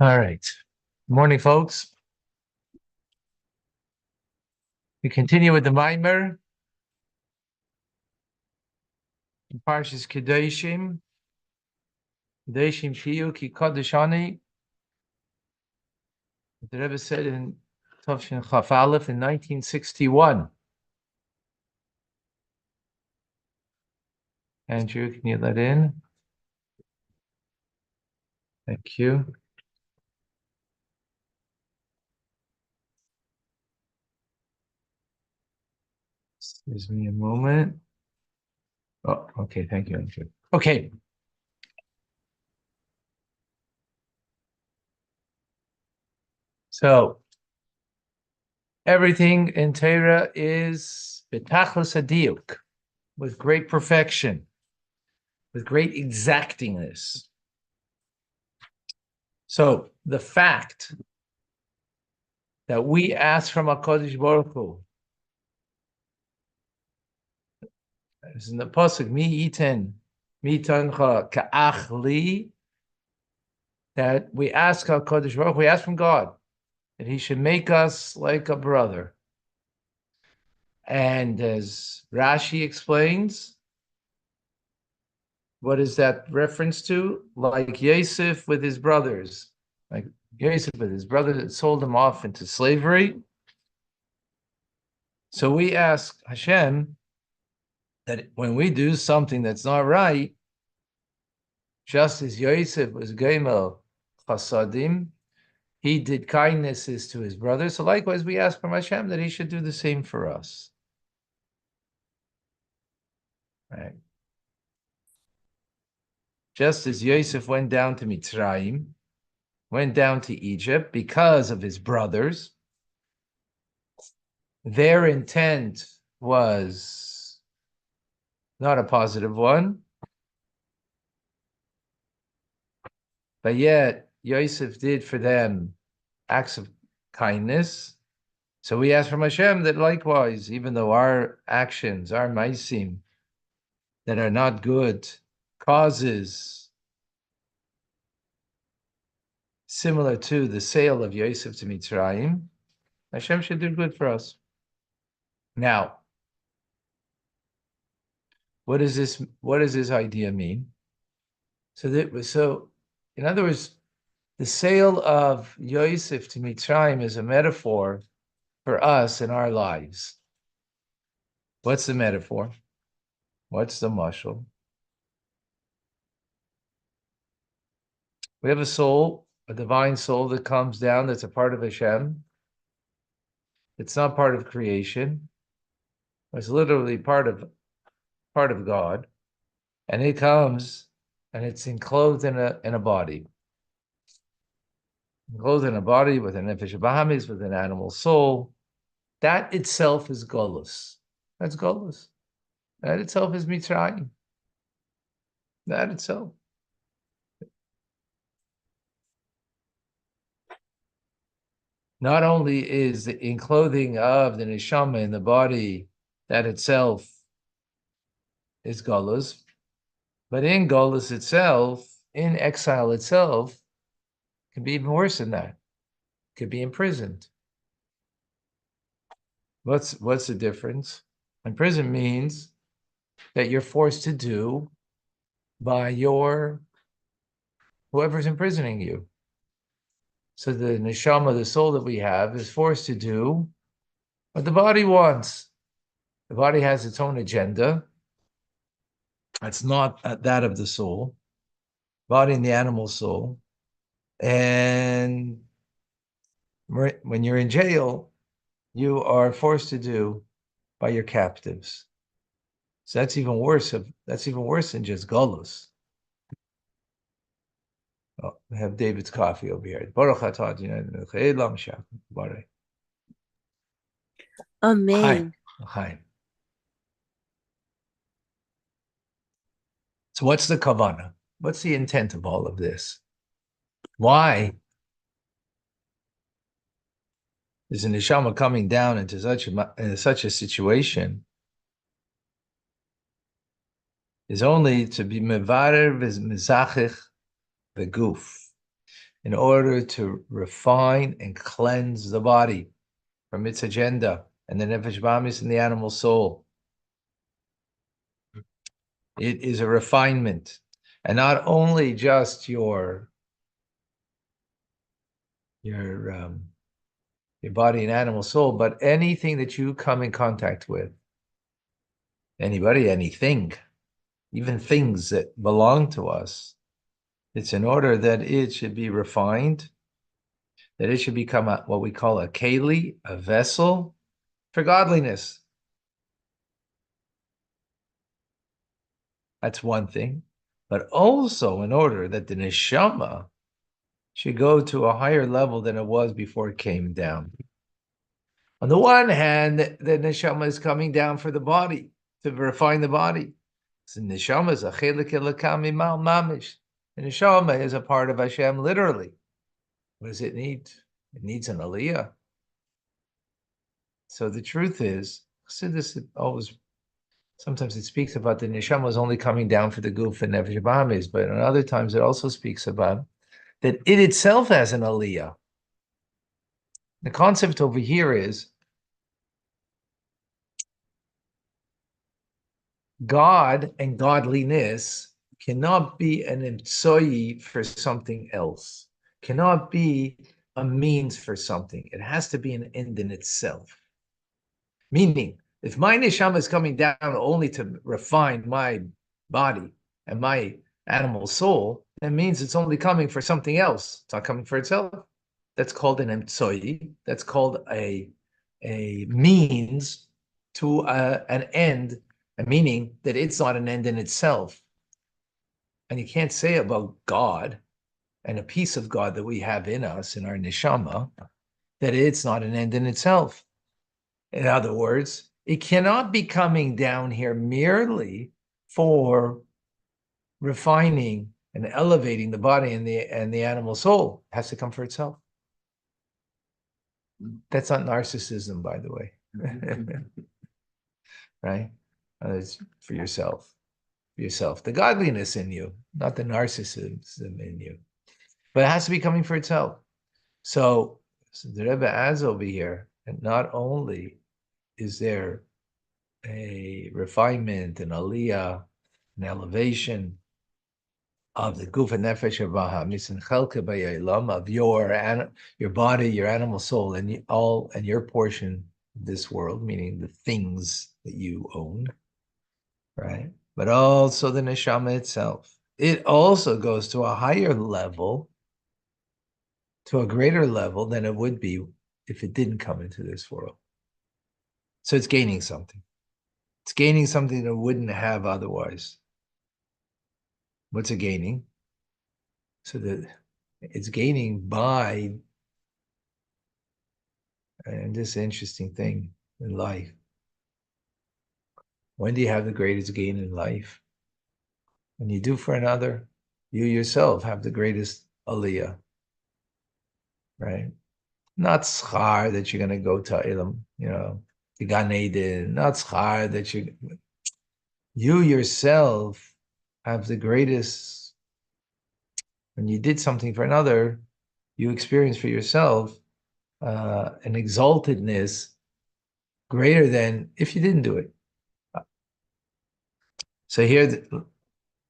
All right. Morning, folks. We continue with the Maimer, Parshas Kedoshim, Kedoshim Shiyu Ki Kodeshani. The Rebbe said in Tovshin Chaf Aleph in 1961. Andrew, can you let in? Thank you. Excuse me a moment. Oh, okay. Thank you, Andrew. Okay. So everything in Torah is betachlis hadiyuk, with great perfection, with great exactingness. So the fact that we ask from HaKadosh Baruch Hu, as in the pasuk, mi tancha ka'ach li, that we ask HaKadosh Baruch Hu, we ask from God that He should make us like a brother. And as Rashi explains, what is that reference to? Like Yosef with his brothers, like Yosef with his brothers that sold him off into slavery. So we ask Hashem that when we do something that's not right, just as Yosef was Gemel Chasadim, he did kindnesses to his brothers. So likewise, we ask from Hashem that He should do the same for us. Right? Just as Yosef went down to Mitzrayim, went down to Egypt because of his brothers, their intent was not a positive one, but yet Yosef did for them acts of kindness. So we ask from Hashem that likewise, even though our actions, our maisim, that are not good, causes similar to the sale of Yosef to Mitzrayim, Hashem should do good for us. Now, what does this idea mean? So in other words, the sale of Yosef to Mitzrayim is a metaphor for us in our lives. What's the metaphor? What's the mashal? We have a soul, a divine soul that comes down, that's a part of Hashem. It's not part of creation. It's literally part of God. And it comes and it's enclosed in a body. Enclosed in a body with an nefesh bahamis, with an animal soul. That itself is golus. That's golus. That itself is Mitzrayim. That itself. Not only is the enclothing of the neshama in the body, that itself is golus, but in golus itself, in exile itself, can be even worse than that. Could be imprisoned. What's the difference? Imprisoned means that you're forced to do by whoever's imprisoning you. So the neshama, the soul that we have, is forced to do what the body wants. The body has its own agenda. It's not that of the soul, body and the animal soul. And when you're in jail, you are forced to do by your captives. So that's even worse than just golus. Oh, I have David's coffee over here. Amen. Hi. So what's the kavanah? What's the intent of all of this? Why is the neshama coming down into such a situation? Is only to be mevarer v'mizachich the goof, in order to refine and cleanse the body from its agenda and the nefesh bahamis and the animal soul. It is a refinement, and not only just your body and animal soul, but anything that you come in contact with. Anybody, anything, even things that belong to us. It's in order that it should be refined, that it should become what we call a keli, a vessel for godliness. That's one thing. But also in order that the neshama should go to a higher level than it was before it came down. On the one hand, the neshama is coming down for the body, to refine the body. So neshama is a chelik elokam imal mamish. The neshama is a part of Hashem, literally. What does it need? It needs an aliyah. So the truth is, Chassidus always, sometimes it speaks about the neshama is only coming down for the guf and nefesh bahamis, but on other times it also speaks about that it itself has an aliyah. The concept over here is God and godliness cannot be an emtsoi for something else, cannot be a means for something. It has to be an end in itself. Meaning, if my neshama is coming down only to refine my body and my animal soul, that means it's only coming for something else. It's not coming for itself. That's called an emtsoi. That's called a means to an end, a meaning that it's not an end in itself. And you can't say about God and a piece of God that we have in us, in our neshama, that it's not an end in itself. In other words, it cannot be coming down here merely for refining and elevating the body and the animal soul. It has to come for itself. That's not narcissism, by the way. Right? It's for yourself. For yourself. The godliness in you, not the narcissism in you. But it has to be coming for itself. So the Rebbe adds over here, and not only is there a refinement, an aliyah, an elevation of the guf and nefesh of bahamis and chelke b'ya'ilam, of your body, your animal soul, and your portion of this world, meaning the things that you own, right? But also the neshama itself. It also goes to a higher level, to a greater level than it would be if it didn't come into this world. So it's gaining something. It's gaining something that it wouldn't have otherwise. What's it gaining? So that it's gaining by, and this is an interesting thing in life. When do you have the greatest gain in life? When you do for another, you yourself have the greatest aliyah, right? Not schar that you're going to go to Ilam, the Gan Eden, not schar that you yourself have the greatest. When you did something for another, you experience for yourself an exaltedness greater than if you didn't do it. So here,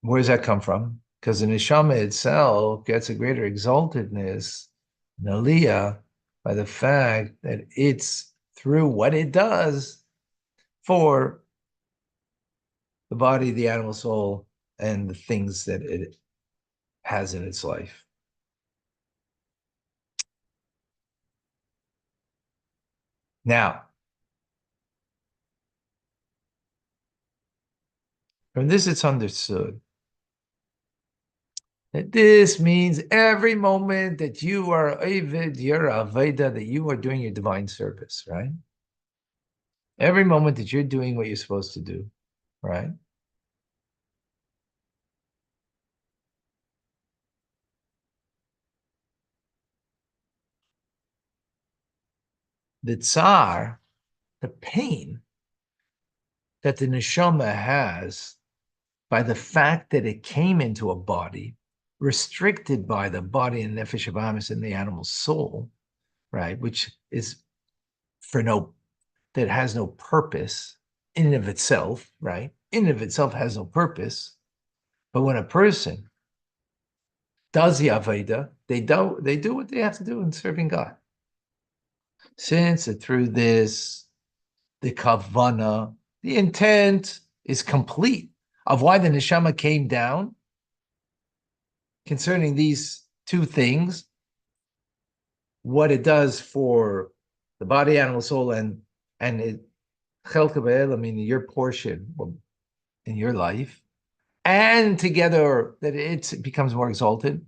where does that come from? Because the neshama itself gets a greater exaltedness, an aliyah, by the fact that it's through what it does for the body, the animal soul, and the things that it has in its life. Now, from this it's understood that this means every moment that you are Ovid, you're Aveda, that you are doing your divine service, right? Every moment that you're doing what you're supposed to do, right? The tsar, the pain that the neshama has by the fact that it came into a body restricted by the body and nefesh abamis and the animal soul, right? Which is that has no purpose in and of itself, right? In and of itself has no purpose. But when a person does the Aveda, they do what they have to do in serving God. Since through this, the kavana, the intent is complete of why the neshama came down concerning these two things, what it does for the body, animal, soul, and it chelka b'elam, meaning your portion in your life, and together that it becomes more exalted.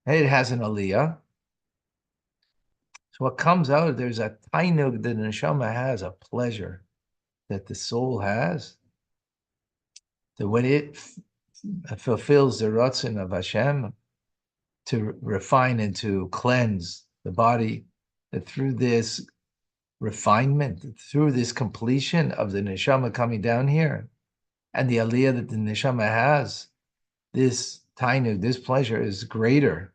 And it has an aliyah. So what comes out, there's a tainug that the neshama has, a pleasure that the soul has, that when it fulfills the ratzon of Hashem to refine and to cleanse the body, that through this refinement, through this completion of the neshama coming down here, and the aliyah that the neshama has, this tainug, this pleasure is greater,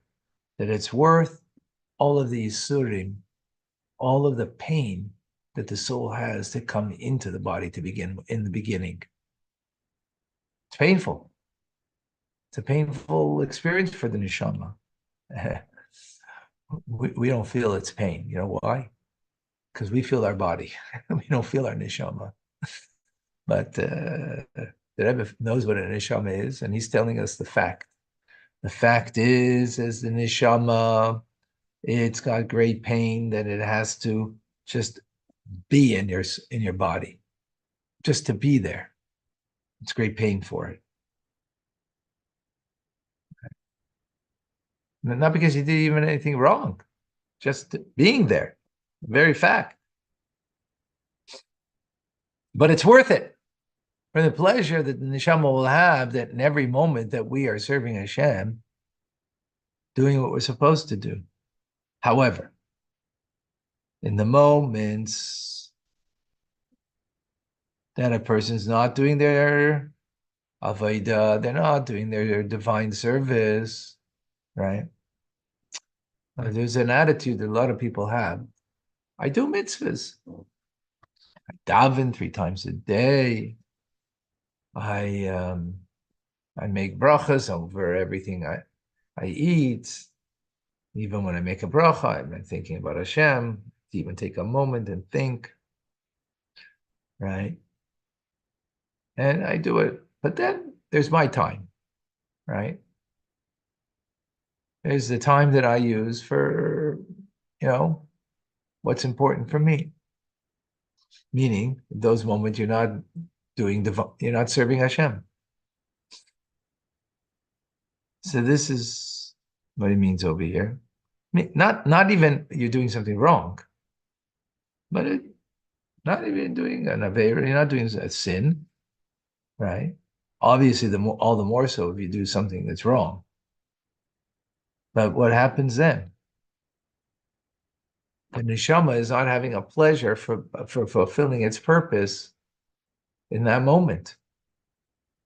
that it's worth all of the isurim, all of the pain that the soul has to come into the body to begin in the beginning. It's painful. It's a painful experience for the neshama. We don't feel its pain. You know why? Because we feel our body. We don't feel our neshama. But the Rebbe knows what a neshama is, and he's telling us the fact. The fact is, as the neshama, it's got great pain that it has to just be in your body, just to be there. It's great pain for it. Not because you did even anything wrong, just being there, the very fact. But it's worth it for the pleasure that the neshama will have, that in every moment that we are serving Hashem, doing what we're supposed to do. However, in the moments that a person's not doing their avodah, they're not doing their divine service, right? There's an attitude that a lot of people have. I do mitzvahs. I daven 3 times a day. I make brachas over everything I eat. Even when I make a bracha, I'm thinking about Hashem. To even take a moment and think, right? And I do it. But then there's my time, right? There's the time that I use for, what's important for me. Meaning, those moments you're not you're not serving Hashem. So this is what it means over here. Not even you're doing something wrong, but not even doing an aveira. You're not doing a sin, right? Obviously, all the more so if you do something that's wrong. But what happens then? The neshama is not having a pleasure for fulfilling its purpose in that moment.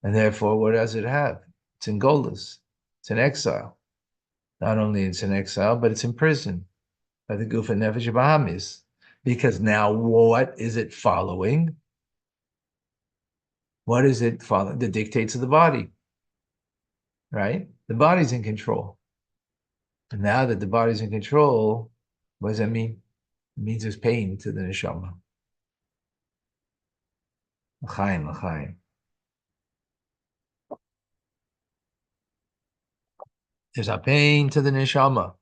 And therefore, what does it have? It's in Golus. It's in exile. Not only it's in exile, but it's in prison by the Guf and Nefesh Bahamis. Because now what is it following? What is it following? The dictates of the body. Right? The body's in control. And now that the body's in control, what does that mean? It means there's pain to the neshama. L'chaim, l'chaim. There's a pain to the neshama.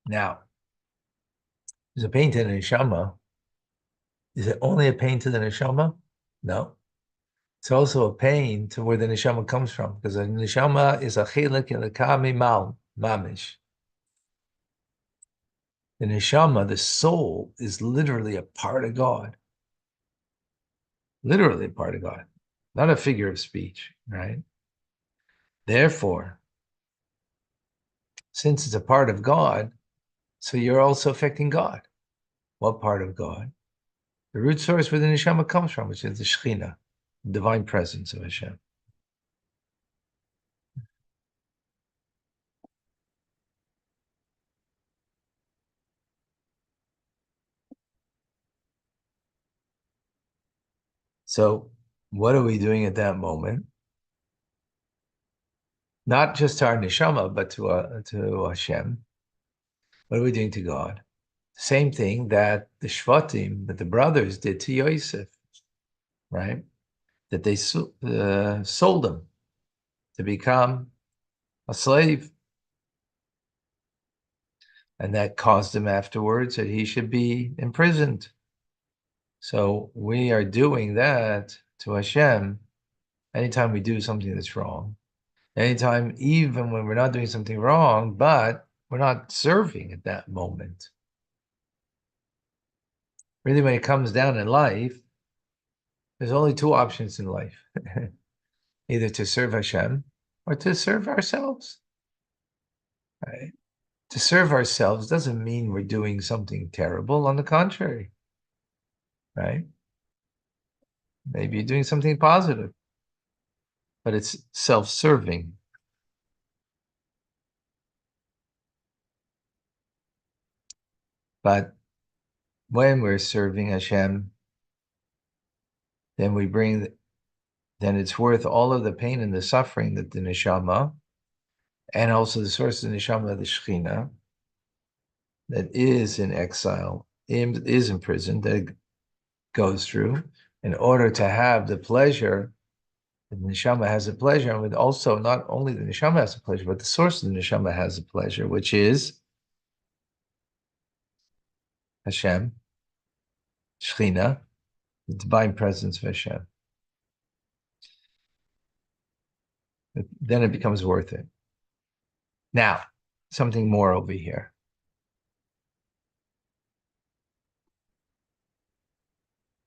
Now, there's a pain to the neshama. Is it only a pain to the neshama? No. It's also a pain to where the neshama comes from, because the neshama is a chilek elokah mal, mamish. The neshama, the soul, is literally a part of God. Literally a part of God, not a figure of speech, right? Therefore, since it's a part of God, so you're also affecting God. What part of God? The root source where the neshama comes from, which is the Shekhinah, the divine presence of Hashem. So, what are we doing at that moment? Not just to our neshama, but to Hashem. What are we doing to God? Same thing that the Shvatim, that the brothers did to Yosef, right? That they sold him to become a slave. And that caused him afterwards that he should be imprisoned. So we are doing that to Hashem anytime we do something that's wrong. Anytime, even when we're not doing something wrong, but we're not serving at that moment. Really, when it comes down in life, there's only two options in life. Either to serve Hashem or to serve ourselves. Right? To serve ourselves doesn't mean we're doing something terrible. On the contrary, right? Maybe you're doing something positive, but it's self-serving. But when we're serving Hashem, then it's worth all of the pain and the suffering that the neshama, and also the source of the neshama, the Shekhinah, that is in exile, is in prison, that goes through, in order to have the pleasure. The neshama has a pleasure, and with also not only the neshama has a pleasure, but the source of the neshama has a pleasure, which is Hashem, Shekhinah, the divine presence of Hashem. Then it becomes worth it. Now, something more over here.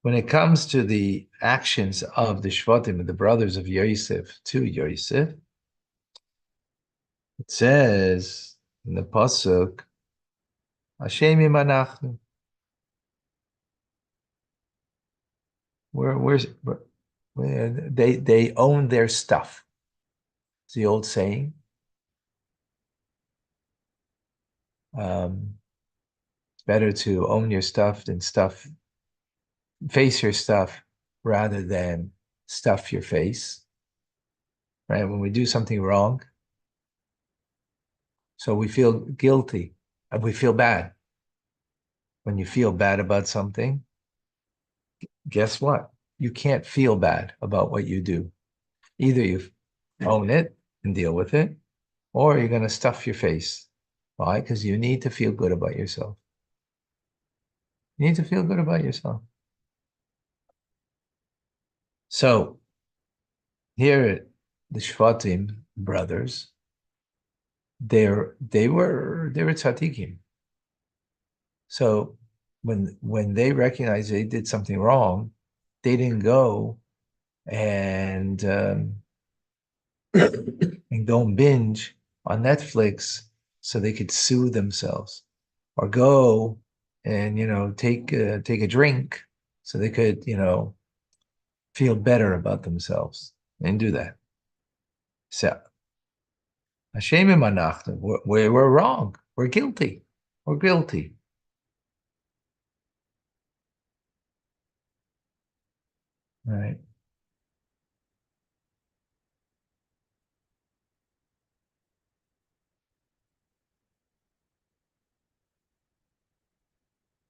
When it comes to the actions of the Shvatim, the brothers of Yosef to Yosef, it says in the Pasuk, Hashem imanachnu. They own their stuff. It's the old saying. It's better to own your stuff than face your stuff rather than stuff your face. Right? When we do something wrong, so we feel guilty and we feel bad. When you feel bad about something, guess what? You can't feel bad about what you do. Either you own it and deal with it, or you're going to stuff your face. Why? Because you need to feel good about yourself. You need to feel good about yourself. So here, the Shvatim brothers, they were tzaddikim. So when they recognized they did something wrong, they didn't go and go and binge on Netflix so they could soothe themselves, or go and take a drink so they could feel better about themselves. They didn't do that. So Hashem imanachnu, we're wrong. We're guilty. We're guilty. Right.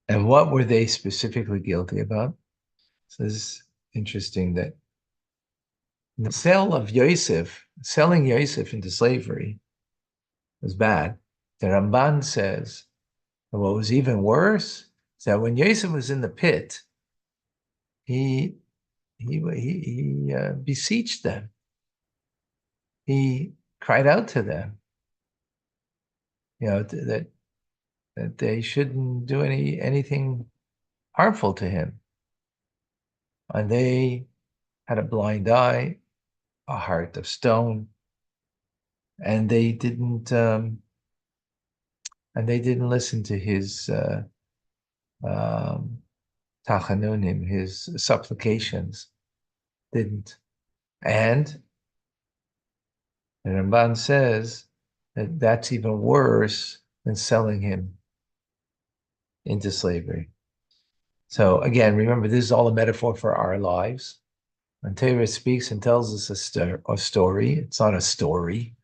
And what were they specifically guilty about? So this is interesting that the selling Yosef into slavery was bad. The Ramban says that what was even worse is that when Yosef was in the pit, he beseeched them. He cried out to them, that they shouldn't do anything harmful to him. And they had a blind eye, a heart of stone, and they didn't listen to his tachanunim, his supplications, didn't. And the Ramban says that that's even worse than selling him into slavery. So again, remember, this is all a metaphor for our lives. When Torah speaks and tells us a story, it's not a story.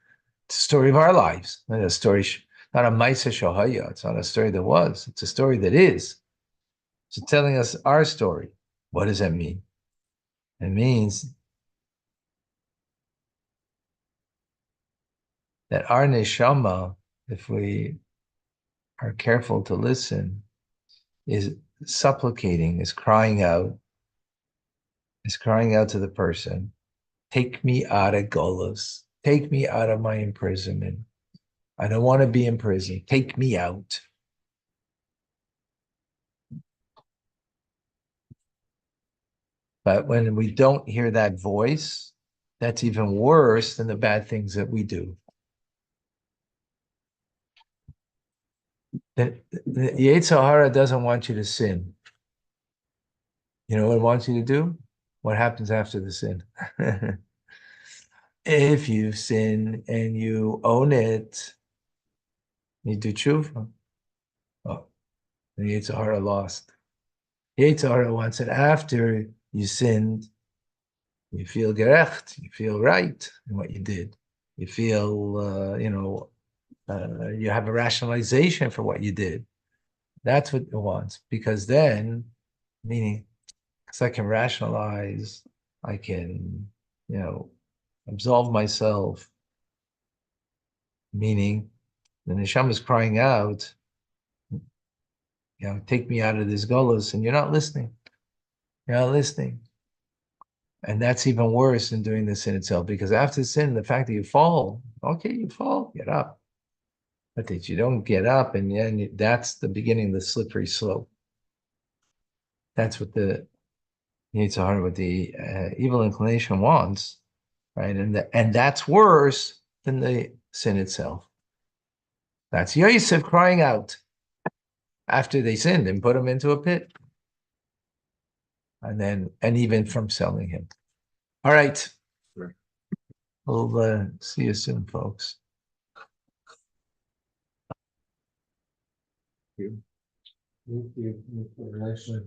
It's a story of our lives. Not a story, not a Maisa Shohaya. It's not a story that was. It's a story that is. So telling us our story. What does that mean? It means that our neshama, if we are careful to listen, is supplicating, is crying out to the person, take me out of Golos, take me out of my imprisonment. I don't want to be in prison. Take me out. But when we don't hear that voice, that's even worse than the bad things that we do. The Yetzer Hara doesn't want you to sin. You know what it wants you to do? What happens after the sin? If you sin and you own it, you do tshuva. Oh, the Yetzer Hara lost. Yetzer Hara wants it after you sinned. You feel gerecht. You feel right in what you did. You feel, you have a rationalization for what you did. That's what it wants, because then, meaning, because I can rationalize, I can, absolve myself, meaning the neshama is crying out, take me out of this golus, and you're not listening. You're not listening. And that's even worse than doing the sin itself, because after sin, the fact that you fall, okay, you fall, get up. But that you don't get up, and then that's the beginning of the slippery slope. That's what the Yetzer Hara, what the evil inclination wants, right? And that's worse than the sin itself. That's Yosef crying out after they sinned and put him into a pit, and even from selling him. All right, we'll see you soon, folks. Thank you. Thank you.